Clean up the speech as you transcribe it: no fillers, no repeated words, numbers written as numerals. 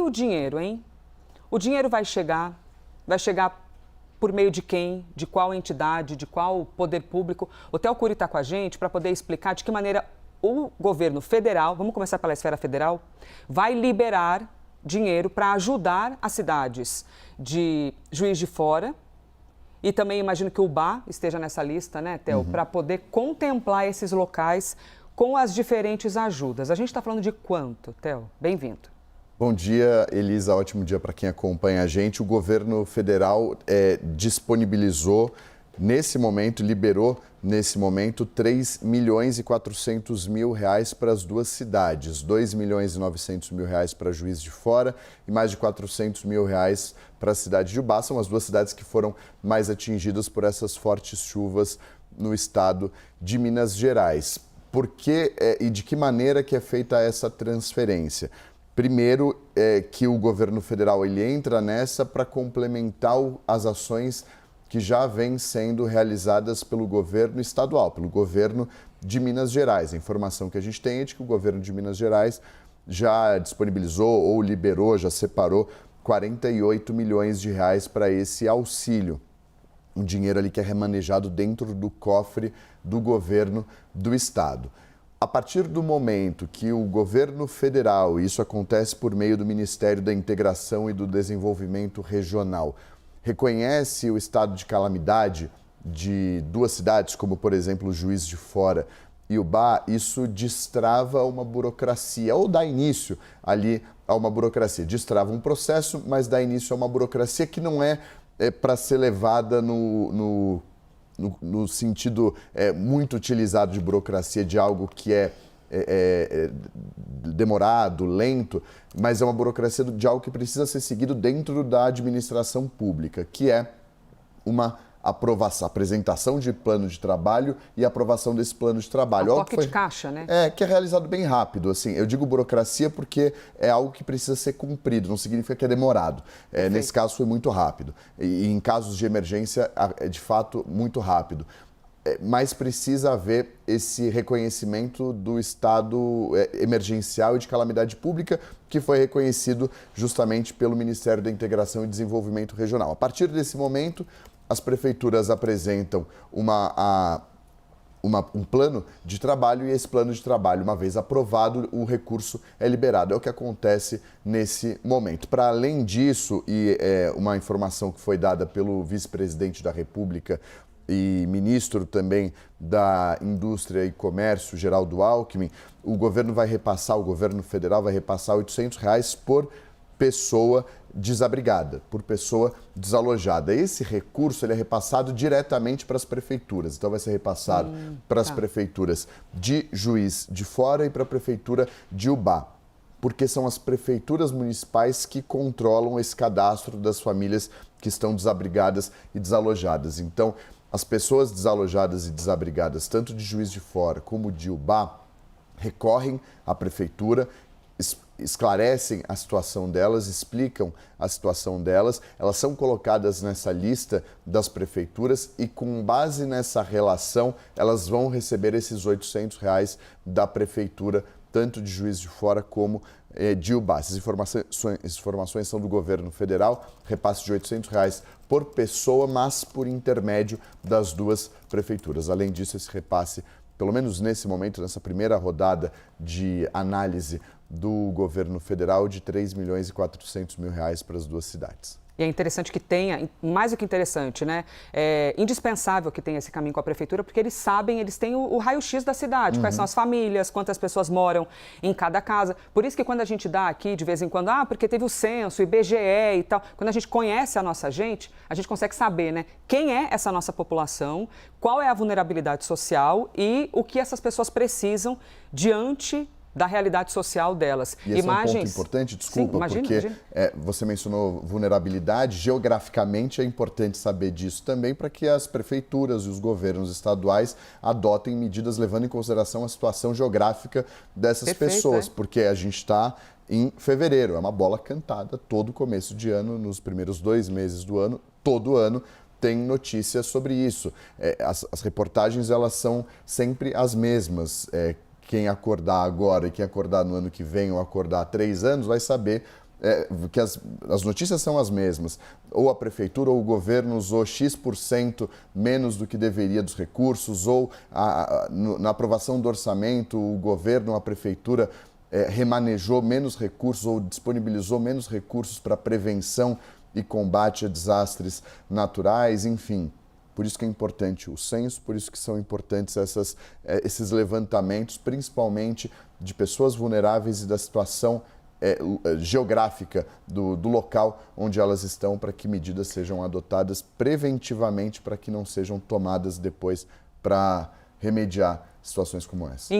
o dinheiro, hein? O dinheiro vai chegar por meio de quem, de qual entidade, de qual poder público? O Theo Curi está com a gente para poder explicar de que maneira o governo federal, vamos começar pela esfera federal, vai liberar dinheiro para ajudar as cidades de Juiz de Fora. E também imagino que o Ubá esteja nessa lista, né, Theo, para poder contemplar esses locais com as diferentes ajudas. A gente está falando de quanto, Theo? Bem-vindo. Bom dia, Elisa. Ótimo dia para quem acompanha a gente. O governo federal disponibilizou, nesse momento, liberou, nesse momento, 3 milhões e 400 mil reais para as duas cidades. 2 milhões e 900 mil reais para Juiz de Fora e mais de 400 mil reais para a cidade de Ubá. São as duas cidades que foram mais atingidas por essas fortes chuvas no estado de Minas Gerais. Por que e de que maneira que é feita essa transferência? Primeiro, que o governo federal ele entra nessa para complementar as ações que já vêm sendo realizadas pelo governo estadual, pelo governo de Minas Gerais. A informação que a gente tem é de que o governo de Minas Gerais já disponibilizou ou liberou, já separou 48 milhões de reais para esse auxílio. Um dinheiro ali que é remanejado dentro do cofre do governo do estado. A partir do momento que o governo federal, e isso acontece por meio do Ministério da Integração e do Desenvolvimento Regional, reconhece o estado de calamidade de duas cidades, como por exemplo Juiz de Fora e Ubá, isso destrava uma burocracia, ou dá início ali a uma burocracia. Destrava um processo, mas dá início a uma burocracia que não é para ser levada no sentido muito utilizado de burocracia, de algo que é demorado, lento, mas é uma burocracia de algo que precisa ser seguido dentro da administração pública, que é uma aprovação, apresentação de plano de trabalho e aprovação desse plano de trabalho. Um toque de caixa, né? Que é realizado bem rápido. Assim, eu digo burocracia porque é algo que precisa ser cumprido, não significa que é demorado. Nesse caso foi muito rápido. E em casos de emergência, é de fato muito rápido. Mas precisa haver esse reconhecimento do estado emergencial e de calamidade pública, que foi reconhecido justamente pelo Ministério da Integração e Desenvolvimento Regional. A partir desse momento, as prefeituras apresentam um plano de trabalho e esse plano de trabalho, uma vez aprovado, o recurso é liberado. É o que acontece nesse momento. Para além disso, e uma informação que foi dada pelo vice-presidente da República e ministro também da Indústria e Comércio, Geraldo Alckmin, o governo federal vai repassar R$800 por pessoa desabrigada, por pessoa desalojada. Esse recurso ele é repassado diretamente para as prefeituras. Então vai ser repassado para as prefeituras de Juiz de Fora e para a prefeitura de Ubá, porque são as prefeituras municipais que controlam esse cadastro das famílias que estão desabrigadas e desalojadas. Então, as pessoas desalojadas e desabrigadas, tanto de Juiz de Fora como de Ubá, recorrem à prefeitura, esclarecem a situação delas, explicam a situação delas, elas são colocadas nessa lista das prefeituras e com base nessa relação, elas vão receber esses R$800 da prefeitura, tanto de Juiz de Fora como de Ubá. Essas informações são do governo federal, repasse de R$800 por pessoa, mas por intermédio das duas prefeituras. Além disso, esse repasse, pelo menos nesse momento, nessa primeira rodada de análise do governo federal, de 3 milhões e 400 mil reais para as duas cidades. E é interessante que tenha, mais do que interessante, né? É indispensável que tenha esse caminho com a prefeitura, porque eles sabem, eles têm o raio-x da cidade, quais são as famílias, quantas pessoas moram em cada casa. Por isso que quando a gente dá aqui, de vez em quando, porque teve o censo, IBGE e tal, quando a gente conhece a nossa gente, a gente consegue saber, né? Quem é essa nossa população, qual é a vulnerabilidade social e o que essas pessoas precisam diante da realidade social delas. E esse é um ponto importante, desculpa, porque você mencionou vulnerabilidade, geograficamente é importante saber disso também para que as prefeituras e os governos estaduais adotem medidas levando em consideração a situação geográfica dessas pessoas, porque a gente está em fevereiro, é uma bola cantada todo começo de ano, nos primeiros 2 meses do ano, todo ano, tem notícias sobre isso. As reportagens, elas são sempre as mesmas. Quem acordar agora e quem acordar no ano que vem ou acordar há 3 anos vai saber que as notícias são as mesmas, ou a prefeitura ou o governo usou X% menos do que deveria dos recursos, ou na aprovação do orçamento o governo ou a prefeitura remanejou menos recursos ou disponibilizou menos recursos para prevenção e combate a desastres naturais, enfim. Por isso que é importante o censo, por isso que são importantes esses levantamentos, principalmente de pessoas vulneráveis e da situação geográfica do local onde elas estão, para que medidas sejam adotadas preventivamente, para que não sejam tomadas depois para remediar situações como essa.